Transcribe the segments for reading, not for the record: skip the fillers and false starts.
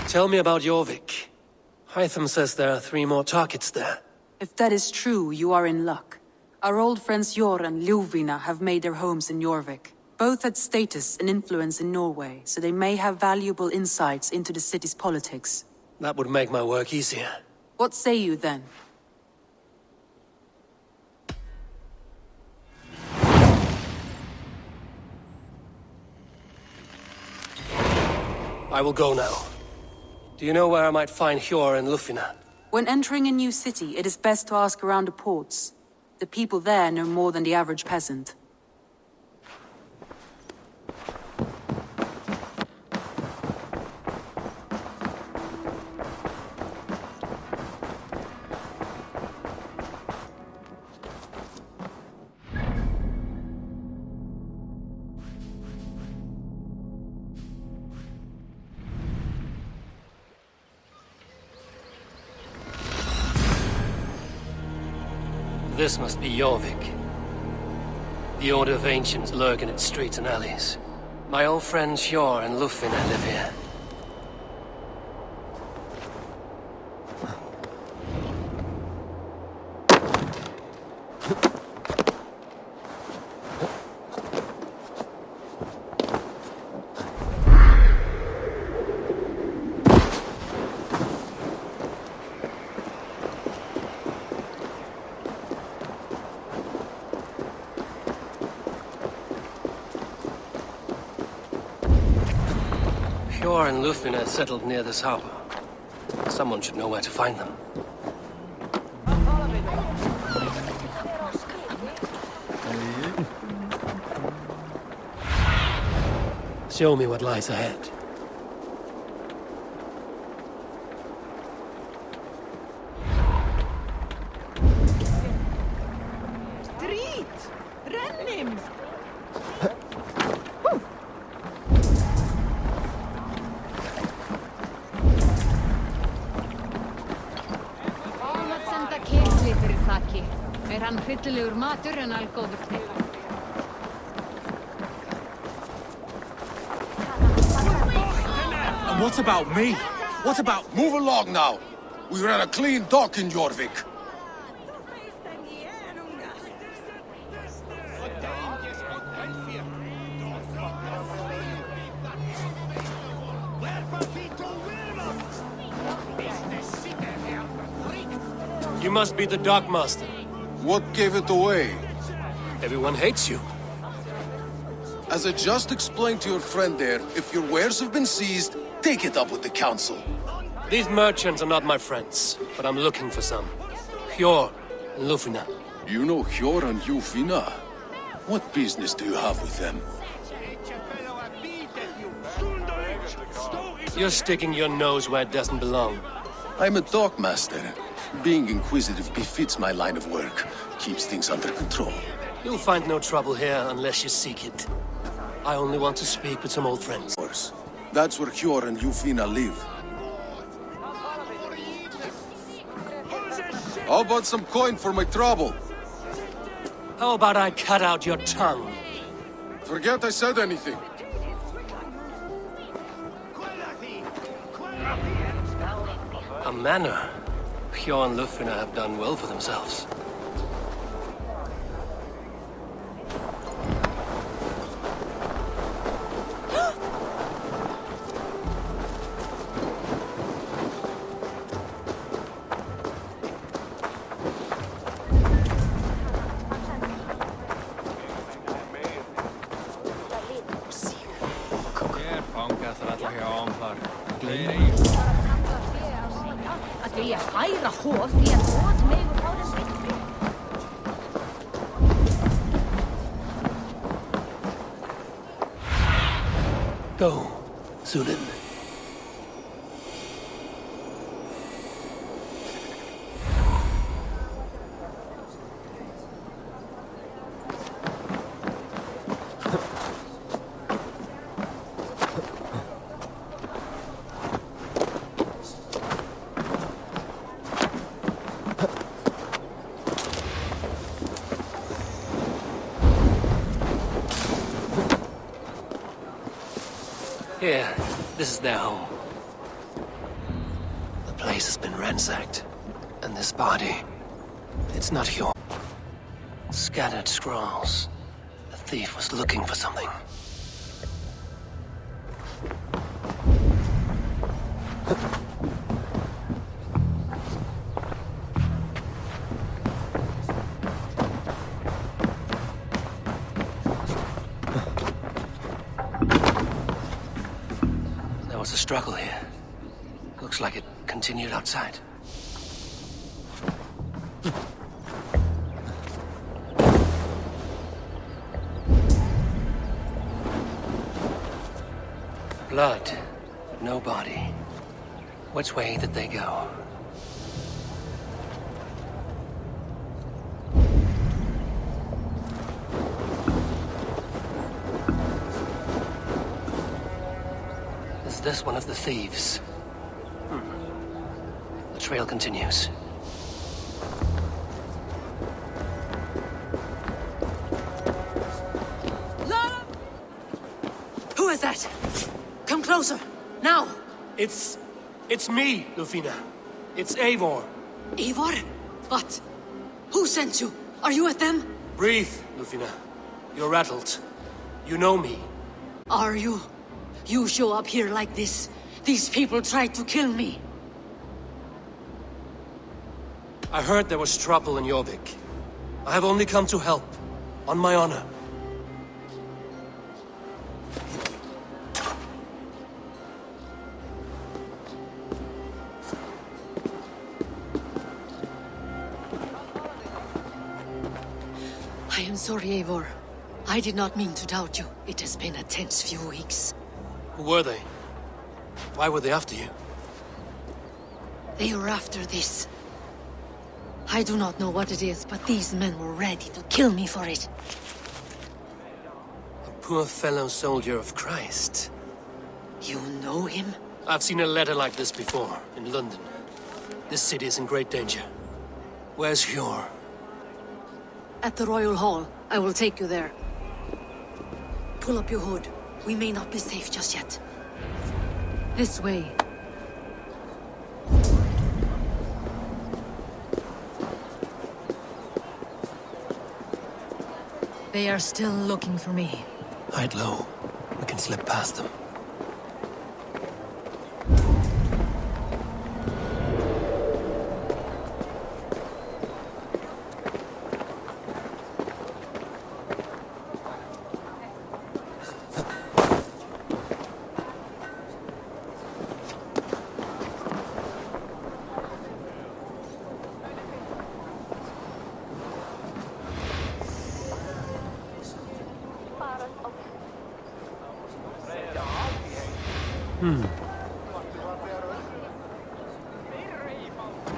Tell me about Jorvik. Hytham says there are 3 more targets there. If that is true, you are in luck. Our old friends Jor and Ljuvina have made their homes in Jorvik. Both had status and influence in Norway, so they may have valuable insights into the city's politics. That would make my work easier. What say you then? I will go now. Do you know where I might find Hjor and Lufina? When entering a new city, it is best to ask around the ports. The people there know more than the average peasant. This must be Jorvik. The Order of Ancients lurk in its streets and alleys. My old friends Hjor and Lufina live here. Hjor and Lufina settled near this harbor. Someone should know where to find them. Show me what lies ahead. And what about me? What about... Move along now. We ran a clean dock in Jorvik. You must be the Dockmaster. What gave it away? Everyone hates you. As I just explained to your friend there, if your wares have been seized, take it up with the council. These merchants are not my friends, but I'm looking for some. Hjor and Lufina. You know Hjor and Lufina? What business do you have with them? You're sticking your nose where it doesn't belong. I'm a dockmaster. Being inquisitive befits my line of work. Keeps things under control. You'll find no trouble here unless you seek it. I only want to speak with some old friends. Of course. That's where Hjor and Lufina live. How about some coin for my trouble? How about I cut out your tongue? Forget I said anything. A manor. Hjor and Lufina have done well for themselves. Go, Zulin. Here, this is their home. place has been ransacked. And this body, it's not yours. Scattered scrolls. The thief was looking for something. There was a struggle here. Looks like it continued outside. Blood, but no body. Which way did they go? Is this one of the thieves? The trail continues. Who is that? Come closer, now! It's me, Lufina. It's Eivor. Eivor? What? Who sent you? Are you with them? Breathe, Lufina. You're rattled. You know me. Are you? You show up here like this. These people tried to kill me. I heard there was trouble in Jorvik. I have only come to help. On my honor. I am sorry, Eivor. I did not mean to doubt you. It has been a tense few weeks. Who were they? Why were they after you? They were after this. I do not know what it is, but these men were ready to kill me for it. A poor fellow soldier of Christ. You know him? I've seen a letter like this before, in London. This city is in great danger. Where's Hjor? At the Royal Hall. I will take you there. Pull up your hood. We may not be safe just yet. This way. They are still looking for me. Hide low. We can slip past them.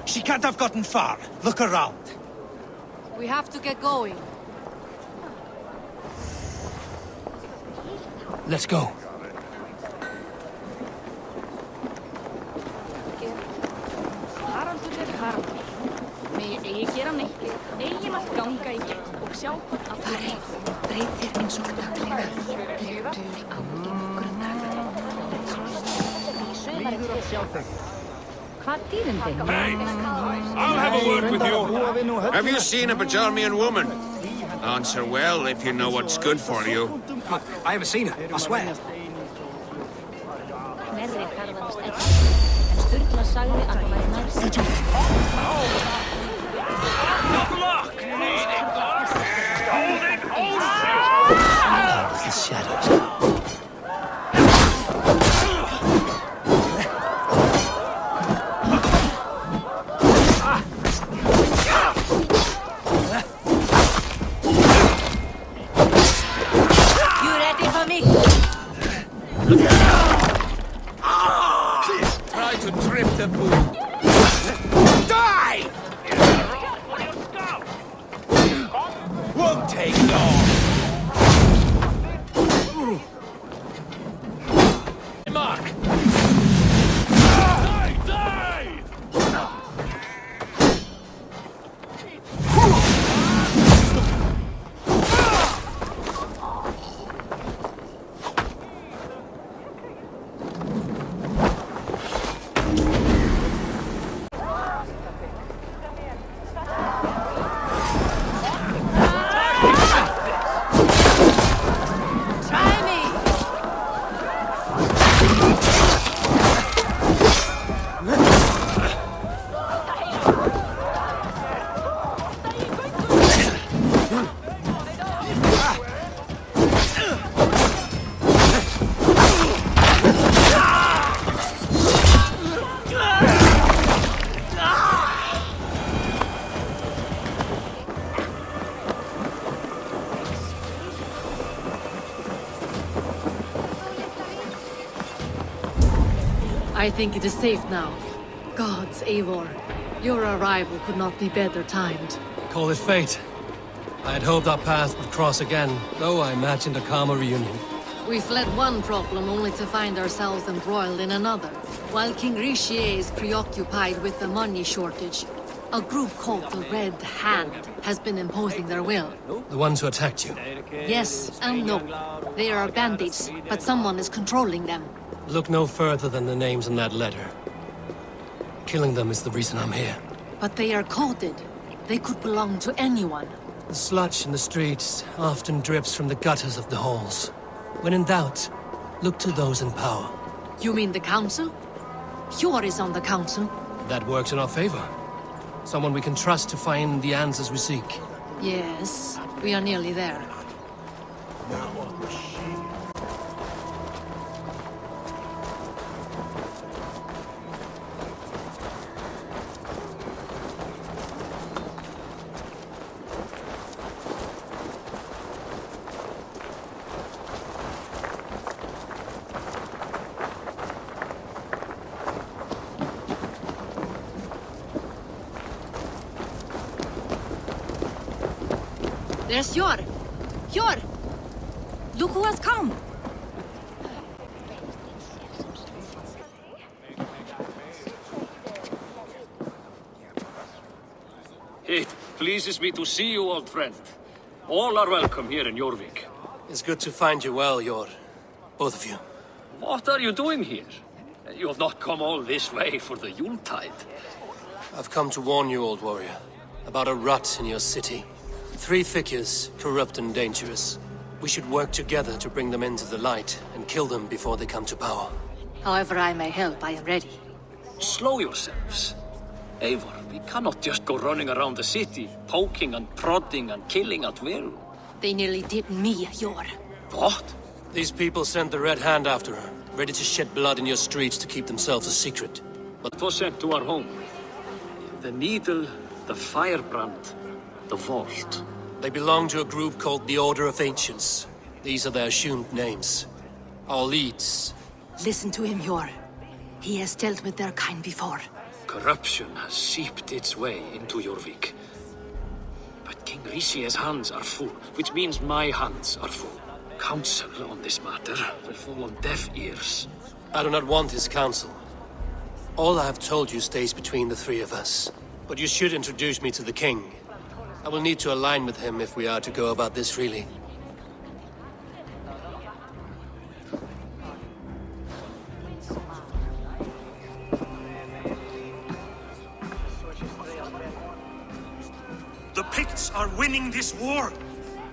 She can't have gotten far. Look around. We have to get going. Let's go. I'll have a word with you. Have you seen a Bajarmian woman? Answer well if you know what's good for you. I haven't seen her, I swear. The shadows. Try to trip the bull. Die! Won't take long. Mark! I think it is safe now. Gods, Eivor. Your arrival could not be better timed. Call it fate. I had hoped our paths would cross again, though I imagined a calmer reunion. We fled one problem only to find ourselves embroiled in another. While King Richier is preoccupied with the money shortage, a group called the Red Hand has been imposing their will. The ones who attacked you. Yes and no. They are bandits, but someone is controlling them. Look no further than the names in that letter. Killing them is the reason I'm here. But they are coded. They could belong to anyone. The sludge in the streets often drips from the gutters of the halls. When in doubt, look to those in power. You mean the council? Hjor is on the council. That works in our favor. Someone we can trust to find the answers we seek. Yes, we are nearly there. There's Hjor! Hjor! Look who has come! It pleases me to see you, old friend. All are welcome here in Jorvik. It's good to find you well, Jor. Both of you. What are you doing here? You have not come all this way for the Yuletide. I've come to warn you, old warrior, about a rot in your city. 3 figures, corrupt and dangerous. We should work together to bring them into the light and kill them before they come to power. However I may help, I am ready. Slow yourselves. Eivor, we cannot just go running around the city, poking and prodding and killing at will. They nearly did me, Hjor. What? These people sent the Red Hand after her, ready to shed blood in your streets to keep themselves a secret. What was sent to our home? The needle, the firebrand, the vault. They belong to a group called the Order of Ancients. These are their assumed names. Our leads. Listen to him, Hjor. He has dealt with their kind before. Corruption has seeped its way into Jorvik. But King Richier's hands are full, which means my hands are full. Counsel on this matter will fall on deaf ears. I do not want his counsel. All I have told you stays between the 3 of us. But you should introduce me to the king. I will need to align with him if we are to go about this freely. The Picts are winning this war.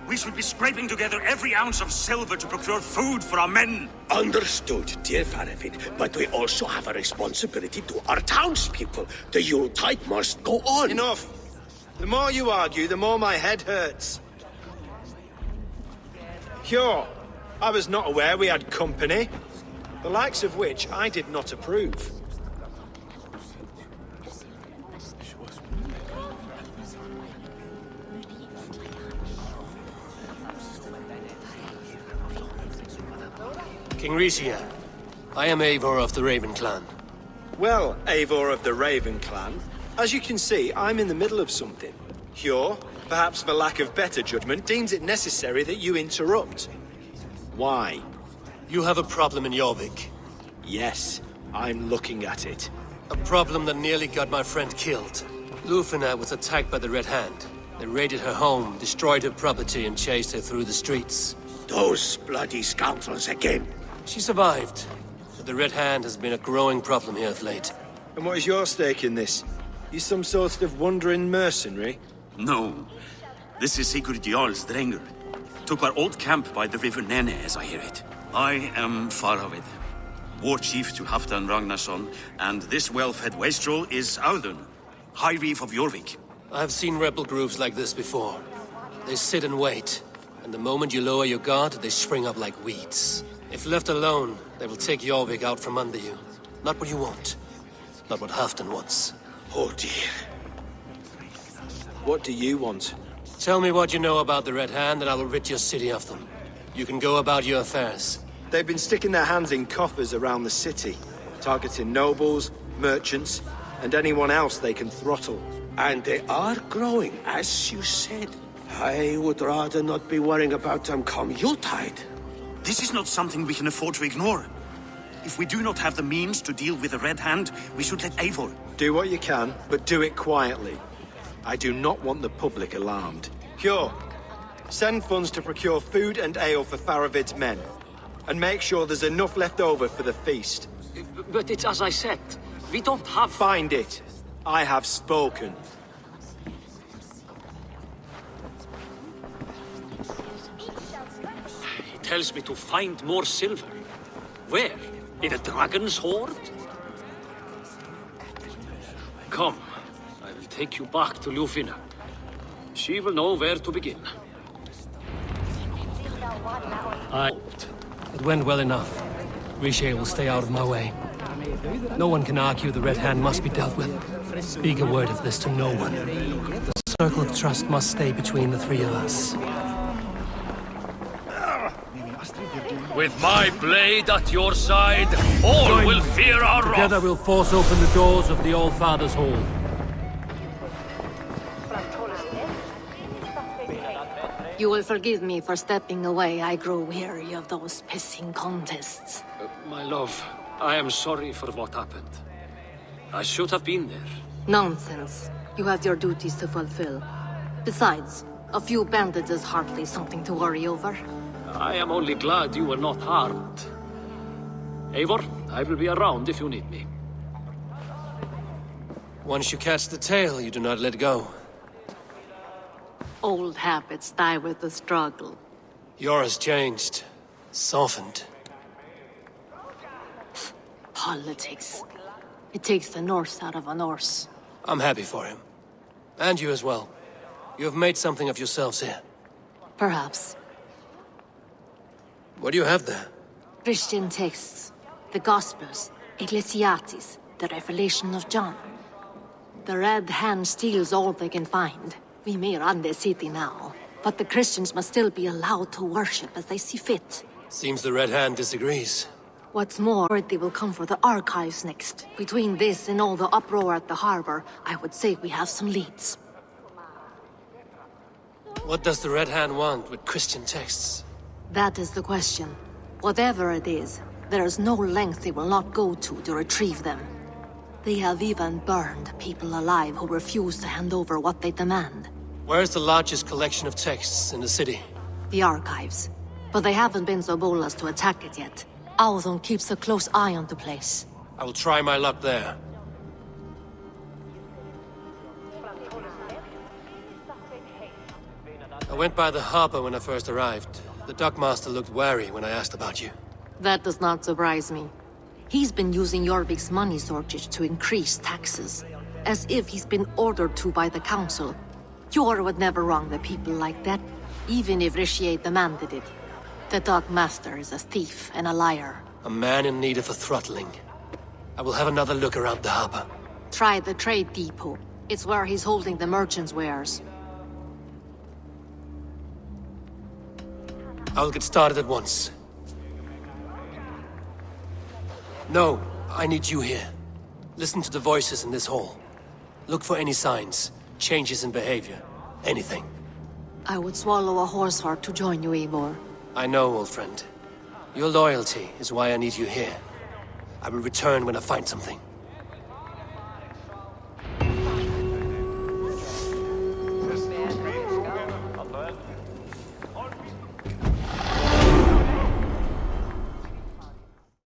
We should be scraping together every ounce of silver to procure food for our men. Understood, dear Faravin, but we also have a responsibility to our townspeople. The Yuletide must go on. Enough! The more you argue, the more my head hurts. Hjor, I was not aware we had company, the likes of which I did not approve. King Richier, I am Eivor of the Raven Clan. Well, Eivor of the Raven Clan, as you can see, I'm in the middle of something. Hjor, perhaps for lack of better judgment, deems it necessary that you interrupt. Why? You have a problem in Jorvik. Yes, I'm looking at it. A problem that nearly got my friend killed. Lufina was attacked by the Red Hand. They raided her home, destroyed her property, and chased her through the streets. Those bloody scoundrels again. She survived, but the Red Hand has been a growing problem here of late. And what is your stake in this? You some sort of wandering mercenary? No. This is Sigurd Jarl's Drenger. Took our old camp by the river Nene, as I hear it. I am Faravid, war chief to Halfdan Ragnarsson, and this well-fed wastrel is Audun, High Reef of Jorvik. I have seen rebel groups like this before. They sit and wait, and the moment you lower your guard, they spring up like weeds. If left alone, they will take Jorvik out from under you. Not what you want. Not what Halfdan wants. Oh dear. What do you want? Tell me what you know about the Red Hand, and I will rid your city of them. You can go about your affairs. They've been sticking their hands in coffers around the city. targeting nobles, merchants, and anyone else they can throttle. And they are growing, as you said. I would rather not be worrying about them come Yuletide. This is not something we can afford to ignore. If we do not have the means to deal with the Red Hand, we should let Eivor. Do what you can, but do it quietly. I do not want the public alarmed. Cure. Send funds to procure food and ale for Faravid's men. And make sure there's enough left over for the feast. But it's as I said. We don't have... Find it. I have spoken. He tells me to find more silver. Where? In a dragon's hoard? Come. I will take you back to Ljufina. She will know where to begin. It went well enough. Riche will stay out of my way. No one can argue the Red Hand must be dealt with. Speak a word of this to no one. The circle of trust must stay between the three of us. With my blade at your side, all will fear our wrath. Together we'll force open the doors of the All-Father's Hall. You will forgive me for stepping away. I grow weary of those pissing contests. My love, I am sorry for what happened. I should have been there. Nonsense. You have your duties to fulfill. Besides, a few bandits is hardly something to worry over. I am only glad you were not harmed. Eivor, I will be around if you need me. Once you catch the tail, you do not let go. Old habits die with the struggle. Yours changed. Softened. Politics. It takes the Norse out of a Norse. I'm happy for him. And you as well. You have made something of yourselves here. Perhaps. What do you have there? Christian texts. The Gospels. Ecclesiastes. The Revelation of John. The Red Hand steals all they can find. We may run the city now, but the Christians must still be allowed to worship as they see fit. Seems the Red Hand disagrees. What's more, they will come for the archives next. Between this and all the uproar at the harbor, I would say we have some leads. What does the Red Hand want with Christian texts? That is the question. Whatever it is, there is no length they will not go to retrieve them. They have even burned people alive who refuse to hand over what they demand. Where's the largest collection of texts in the city? The archives. But they haven't been so bold as to attack it yet. Auðun keeps a close eye on the place. I will try my luck there. I went by the harbor when I first arrived. The dockmaster looked wary when I asked about you. That does not surprise me. He's been using Jorvik's money shortage to increase taxes. As if he's been ordered to by the council. Jor would never wrong the people like that, even if Riche demanded it. The dockmaster is a thief and a liar. A man in need of a throttling. I will have another look around the harbor. Try the trade depot. It's where he's holding the merchants' wares. I'll get started at once. No, I need you here. Listen to the voices in this hall. Look for any signs, changes in behavior, anything. I would swallow a horse heart to join you, Eivor. I know, old friend. Your loyalty is why I need you here. I will return when I find something.